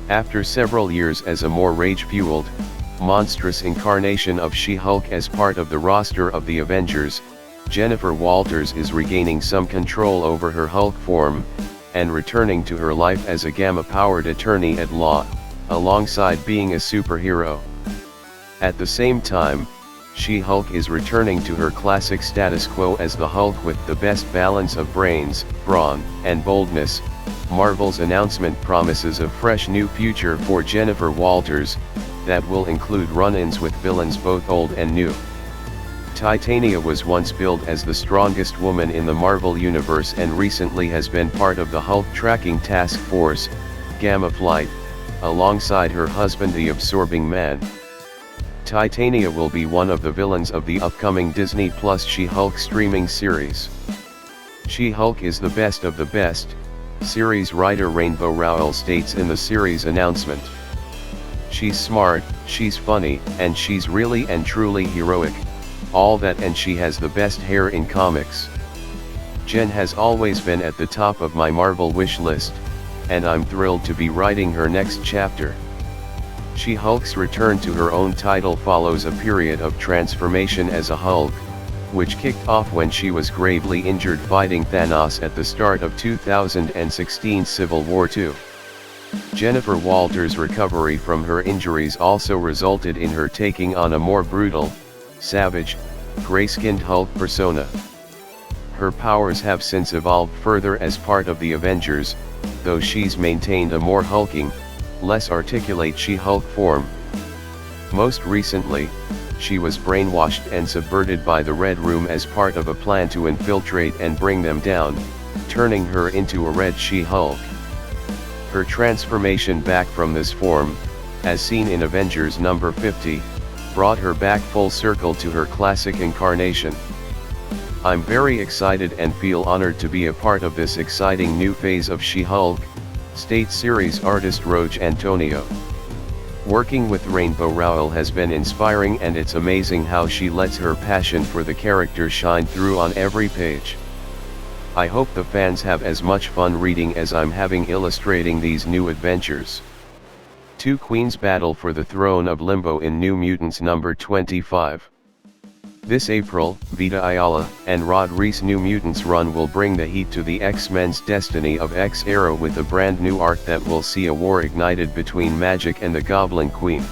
After several years as a more rage-fueled, monstrous incarnation of She-Hulk as part of the roster of the Avengers, Jennifer Walters is regaining some control over her Hulk form, and returning to her life as a gamma-powered attorney at law, alongside being a superhero. At the same time, She-Hulk is returning to her classic status quo as the Hulk with the best balance of brains, brawn, and boldness. Marvel's announcement promises a fresh new future for Jennifer Walters, that will include run-ins with villains both old and new. Titania was once billed as the strongest woman in the Marvel Universe and recently has been part of the Hulk tracking task force, Gamma Flight, alongside her husband the Absorbing Man. Titania will be one of the villains of the upcoming Disney Plus She-Hulk streaming series. She-Hulk is the best of the best, series writer Rainbow Rowell states in the series announcement. She's smart, she's funny, and she's really and truly heroic, all that, and she has the best hair in comics. Jen has always been at the top of my Marvel wish list, and I'm thrilled to be writing her next chapter. She-Hulk's return to her own title follows a period of transformation as a Hulk, which kicked off when she was gravely injured fighting Thanos at the start of 2016 Civil War II. Jennifer Walters' recovery from her injuries also resulted in her taking on a more brutal, savage, gray-skinned Hulk persona. Her powers have since evolved further as part of the Avengers, though she's maintained a more hulking, less articulate She-Hulk form. Most recently, she was brainwashed and subverted by the Red Room as part of a plan to infiltrate and bring them down, turning her into a Red She-Hulk. Her transformation back from this form, as seen in Avengers number 50, brought her back full circle to her classic incarnation. I'm very excited and feel honored to be a part of this exciting new phase of She-Hulk, states series artist Roge Antonio. Working with Rainbow Rowell has been inspiring, and it's amazing how she lets her passion for the character shine through on every page. I hope the fans have as much fun reading as I'm having illustrating these new adventures. Two queens battle for the throne of Limbo in New Mutants number 25. This April, Vita Ayala and Rod Reis' New Mutants run will bring the heat to the X-Men's Destiny of X-Era with a brand new arc that will see a war ignited between Magik and the Goblin Queen.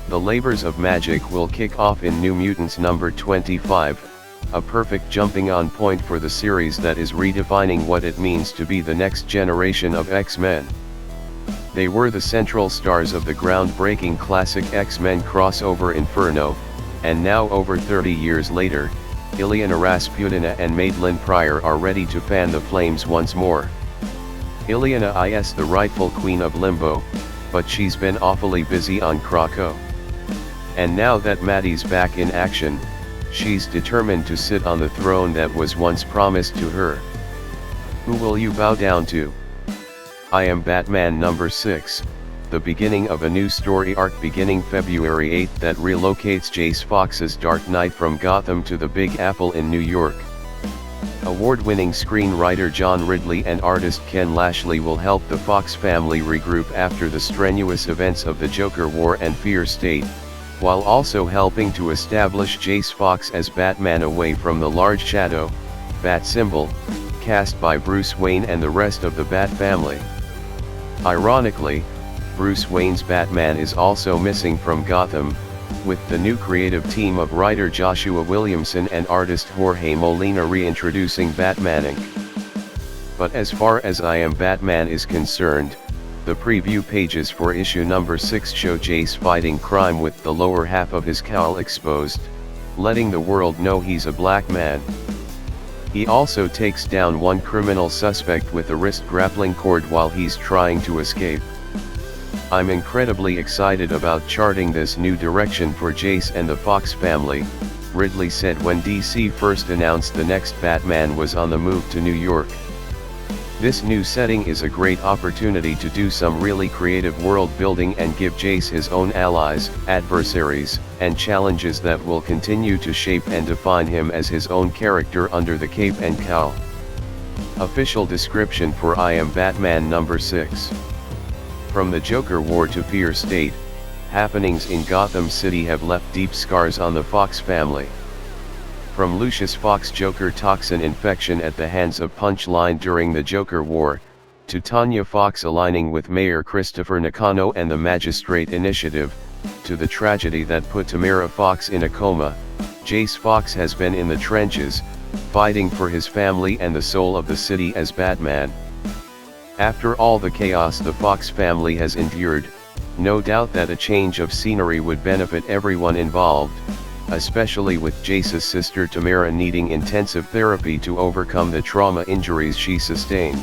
The labors of Magik will kick off in New Mutants number 25, a perfect jumping-on point for the series that is redefining what it means to be the next generation of X-Men. They were the central stars of the groundbreaking classic X-Men crossover Inferno, and now over 30 years later, Ilyana Rasputina and Madeline Pryor are ready to fan the flames once more. Ilyana is the rightful queen of Limbo, but she's been awfully busy on Krakow. And now that Maddie's back in action, she's determined to sit on the throne that was once promised to her. Who will you bow down to? I Am Batman number 6. The beginning of a new story arc beginning February 8 that relocates Jace Fox's Dark Knight from Gotham to the Big Apple in New York. Award-winning screenwriter John Ridley and artist Ken Lashley will help the Fox family regroup after the strenuous events of the Joker War and Fear State, while also helping to establish Jace Fox as Batman away from the large shadow, Bat symbol, cast by Bruce Wayne and the rest of the Bat family. Ironically, Bruce Wayne's Batman is also missing from Gotham, with the new creative team of writer Joshua Williamson and artist Jorge Molina reintroducing Batman Inc. But as far as I Am Batman is concerned, the preview pages for issue number 6 show Jace fighting crime with the lower half of his cowl exposed, letting the world know he's a black man. He also takes down one criminal suspect with a wrist grappling cord while he's trying to escape. I'm incredibly excited about charting this new direction for Jace and the Fox family, Ridley said when DC first announced the next Batman was on the move to New York. This new setting is a great opportunity to do some really creative world building and give Jace his own allies, adversaries, and challenges that will continue to shape and define him as his own character under the cape and cowl. Official description for I Am Batman number 6. From the Joker War to Fear State, happenings in Gotham City have left deep scars on the Fox family. From Lucius Fox Joker toxin infection at the hands of Punchline during the Joker War, to Tanya Fox aligning with Mayor Christopher Nakano and the Magistrate Initiative, to the tragedy that put Tamara Fox in a coma, Jace Fox has been in the trenches, fighting for his family and the soul of the city as Batman. After all the chaos the Fox family has endured, no doubt that a change of scenery would benefit everyone involved, especially with Jace's sister Tamara needing intensive therapy to overcome the trauma injuries she sustained.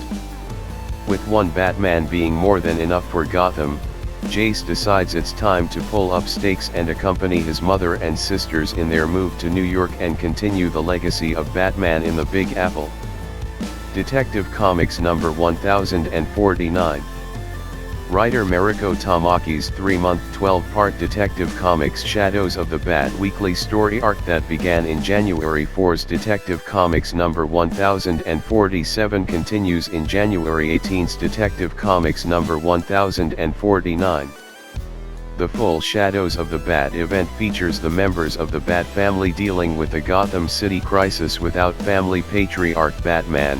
With one Batman being more than enough for Gotham, Jace decides it's time to pull up stakes and accompany his mother and sisters in their move to New York and continue the legacy of Batman in the Big Apple. Detective Comics number 1049. Writer Mariko Tamaki's 3-month 12-part Detective Comics Shadows of the Bat weekly story arc that began in January 4's Detective Comics number 1047 continues in January 18's Detective Comics number 1049. The full Shadows of the Bat event features the members of the Bat family dealing with the Gotham City crisis without family patriarch Batman,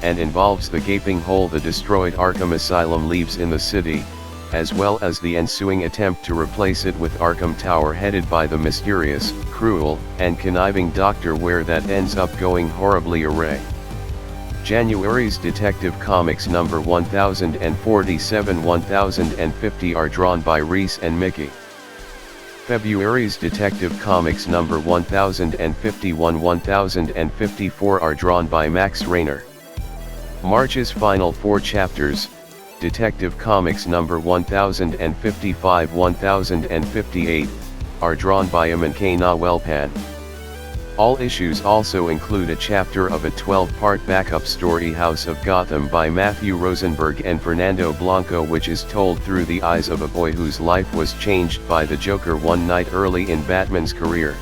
and involves the gaping hole the destroyed Arkham Asylum leaves in the city, as well as the ensuing attempt to replace it with Arkham Tower headed by the mysterious, cruel, and conniving Dr. Ware that ends up going horribly awry. January's Detective Comics number 1047-1050 are drawn by Reese and Mickey. February's Detective Comics number 1051-1054 are drawn by Max Raynor. March's final 4 chapters, Detective Comics number 1055-1058, are drawn by Eamon K. Nawelpan. All issues also include a chapter of a 12-part backup story House of Gotham by Matthew Rosenberg and Fernando Blanco, which is told through the eyes of a boy whose life was changed by the Joker one night early in Batman's career.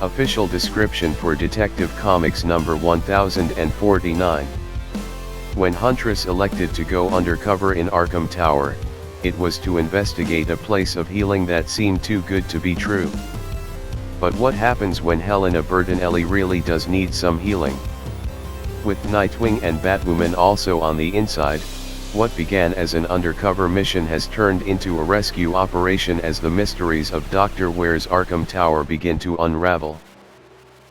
Official description for Detective Comics number 1049. When Huntress elected to go undercover in Arkham Tower, it was to investigate a place of healing that seemed too good to be true. But what happens when Helena Bertinelli really does need some healing? With Nightwing and Batwoman also on the inside, what began as an undercover mission has turned into a rescue operation as the mysteries of Dr. Ware's Arkham Tower begin to unravel.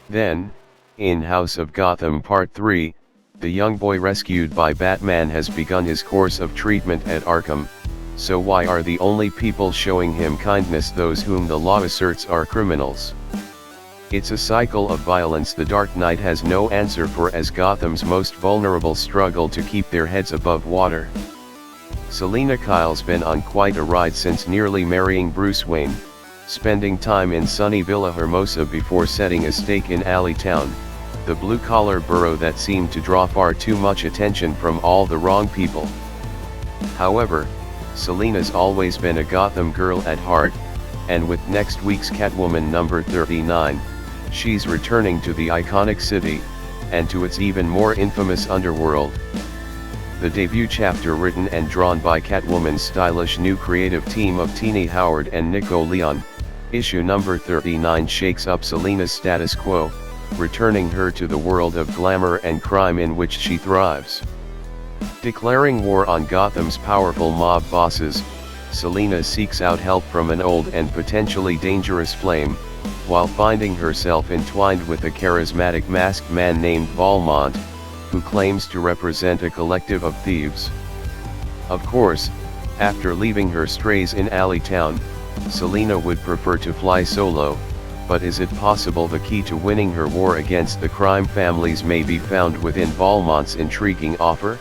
Then, in House of Gotham Part 3, the young boy rescued by Batman has begun his course of treatment at Arkham, so why are the only people showing him kindness those whom the law asserts are criminals? It's a cycle of violence the Dark Knight has no answer for as Gotham's most vulnerable struggle to keep their heads above water. Selina Kyle's been on quite a ride since nearly marrying Bruce Wayne, spending time in sunny Villa Hermosa before setting a stake in Alleytown, the blue-collar borough that seemed to draw far too much attention from all the wrong people. However, Selina's always been a Gotham girl at heart, and with next week's Catwoman number 39, she's returning to the iconic city, and to its even more infamous underworld. The debut chapter written and drawn by Catwoman's stylish new creative team of Tini Howard and Nico Leon, issue number 39 shakes up Selina's status quo, returning her to the world of glamour and crime in which she thrives. Declaring war on Gotham's powerful mob bosses, Selina seeks out help from an old and potentially dangerous flame, while finding herself entwined with a charismatic masked man named Valmont, who claims to represent a collective of thieves. Of course, after leaving her strays in Alleytown, Selina would prefer to fly solo, but is it possible the key to winning her war against the crime families may be found within Valmont's intriguing offer?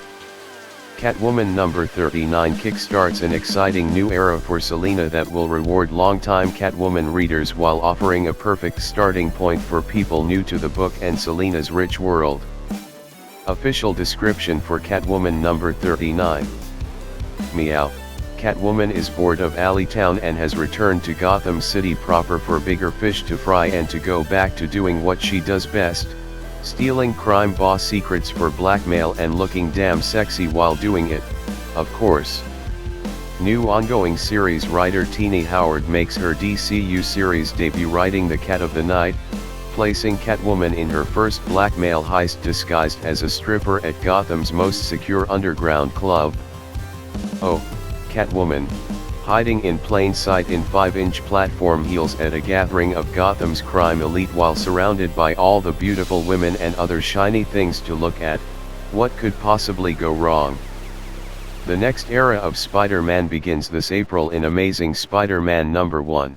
Catwoman number 39 kickstarts an exciting new era for Selina that will reward longtime Catwoman readers while offering a perfect starting point for people new to the book and Selina's rich world. Official description for Catwoman number 39. Meow. Catwoman is bored of Alleytown and has returned to Gotham City proper for bigger fish to fry and to go back to doing what she does best, stealing crime boss secrets for blackmail and looking damn sexy while doing it, of course. New ongoing series writer Teenie Howard makes her DCU series debut writing The Cat of the Night, placing Catwoman in her first blackmail heist disguised as a stripper at Gotham's most secure underground club. Oh, Catwoman, hiding in plain sight in 5-inch platform heels at a gathering of Gotham's crime elite while surrounded by all the beautiful women and other shiny things to look at, what could possibly go wrong? The next era of Spider-Man begins this April in Amazing Spider-Man #1.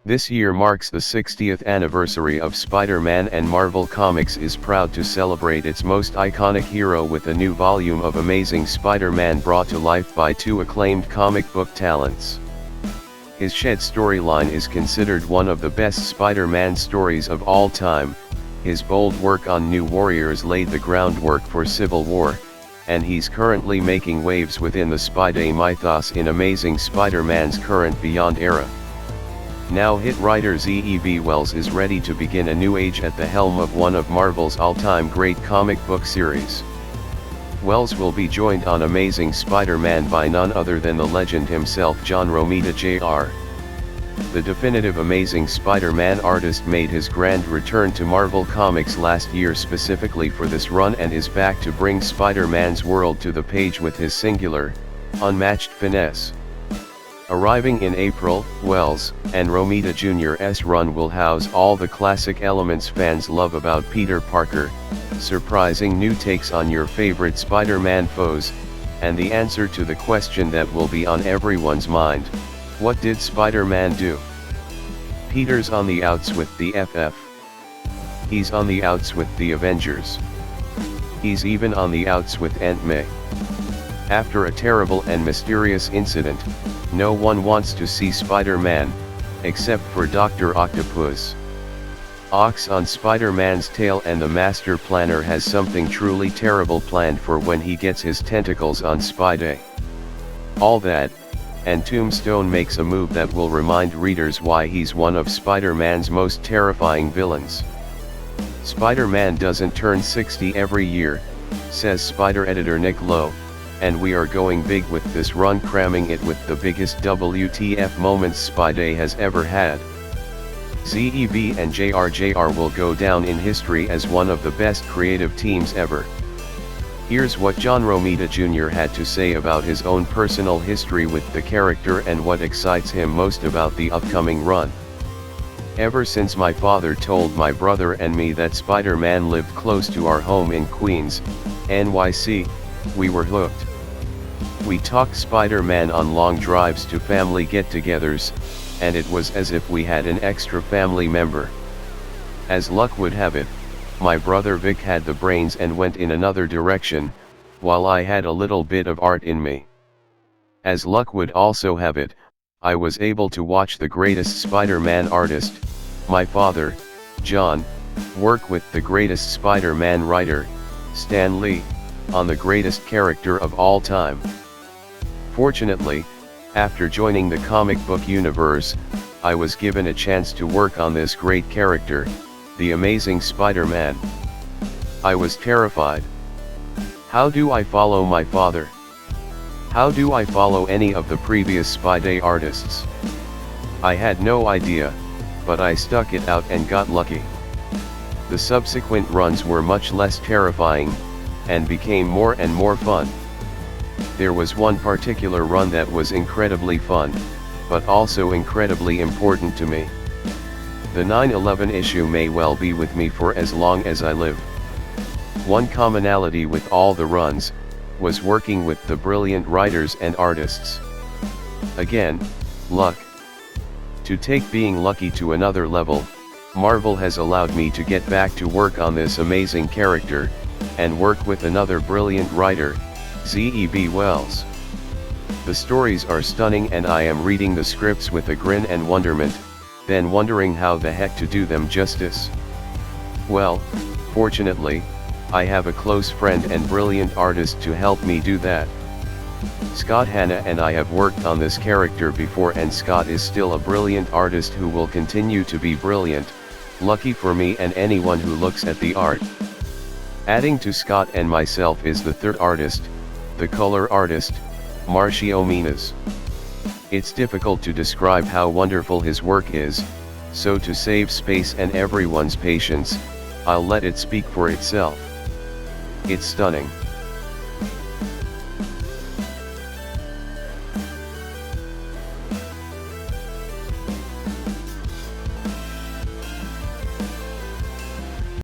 This year marks the 60th anniversary of Spider-Man, and Marvel Comics is proud to celebrate its most iconic hero with a new volume of Amazing Spider-Man brought to life by two acclaimed comic book talents. His Shed storyline is considered one of the best Spider-Man stories of all time. His bold work on New Warriors laid the groundwork for Civil War, and he's currently making waves within the Spidey mythos in Amazing Spider-Man's current Beyond era. Now hit writer Z.E.B. Wells is ready to begin a new age at the helm of one of Marvel's all-time great comic book series. Wells will be joined on Amazing Spider-Man by none other than the legend himself, John Romita Jr. The definitive Amazing Spider-Man artist made his grand return to Marvel Comics last year specifically for this run and is back to bring Spider-Man's world to the page with his singular, unmatched finesse. Arriving in April, Wells and Romita Jr.'s run will house all the classic elements fans love about Peter Parker, surprising new takes on your favorite Spider-Man foes, and the answer to the question that will be on everyone's mind: what did Spider-Man do? Peter's on the outs with the FF. He's on the outs with the Avengers. He's even on the outs with Aunt May. After a terrible and mysterious incident, no one wants to see Spider-Man, except for Dr. Octopus. Ox on Spider-Man's tail, and the Master Planner has something truly terrible planned for when he gets his tentacles on Spidey. All that, and Tombstone makes a move that will remind readers why he's one of Spider-Man's most terrifying villains. Spider-Man doesn't turn 60 every year, says Spider editor Nick Lowe, and we are going big with this run, cramming it with the biggest WTF moments Spidey has ever had. ZEB and JRJR will go down in history as one of the best creative teams ever. Here's what John Romita Jr. had to say about his own personal history with the character and what excites him most about the upcoming run. Ever since my father told my brother and me that Spider-Man lived close to our home in Queens, NYC, we were hooked. We talked Spider-Man on long drives to family get-togethers, and it was as if we had an extra family member. As luck would have it, my brother Vic had the brains and went in another direction, while I had a little bit of art in me. As luck would also have it, I was able to watch the greatest Spider-Man artist, my father, John, work with the greatest Spider-Man writer, Stan Lee, on the greatest character of all time. Fortunately, after joining the comic book universe, I was given a chance to work on this great character, the Amazing Spider-Man. I was terrified. How do I follow my father? How do I follow any of the previous Spidey artists? I had no idea, but I stuck it out and got lucky. The subsequent runs were much less terrifying, and became more and more fun. There was one particular run that was incredibly fun, but also incredibly important to me. The 9/11 issue may well be with me for as long as I live. One commonality with all the runs was working with the brilliant writers and artists. Again, luck. To take being lucky to another level, Marvel has allowed me to get back to work on this amazing character, and work with another brilliant writer, Z.E.B. Wells. The stories are stunning, and I am reading the scripts with a grin and wonderment, then wondering how the heck to do them justice. Well, fortunately, I have a close friend and brilliant artist to help me do that. Scott Hanna and I have worked on this character before, and Scott is still a brilliant artist who will continue to be brilliant, lucky for me and anyone who looks at the art. Adding to Scott and myself is the third artist, the color artist, Marcio Minas. It's difficult to describe how wonderful his work is, so to save space and everyone's patience, I'll let it speak for itself. It's stunning.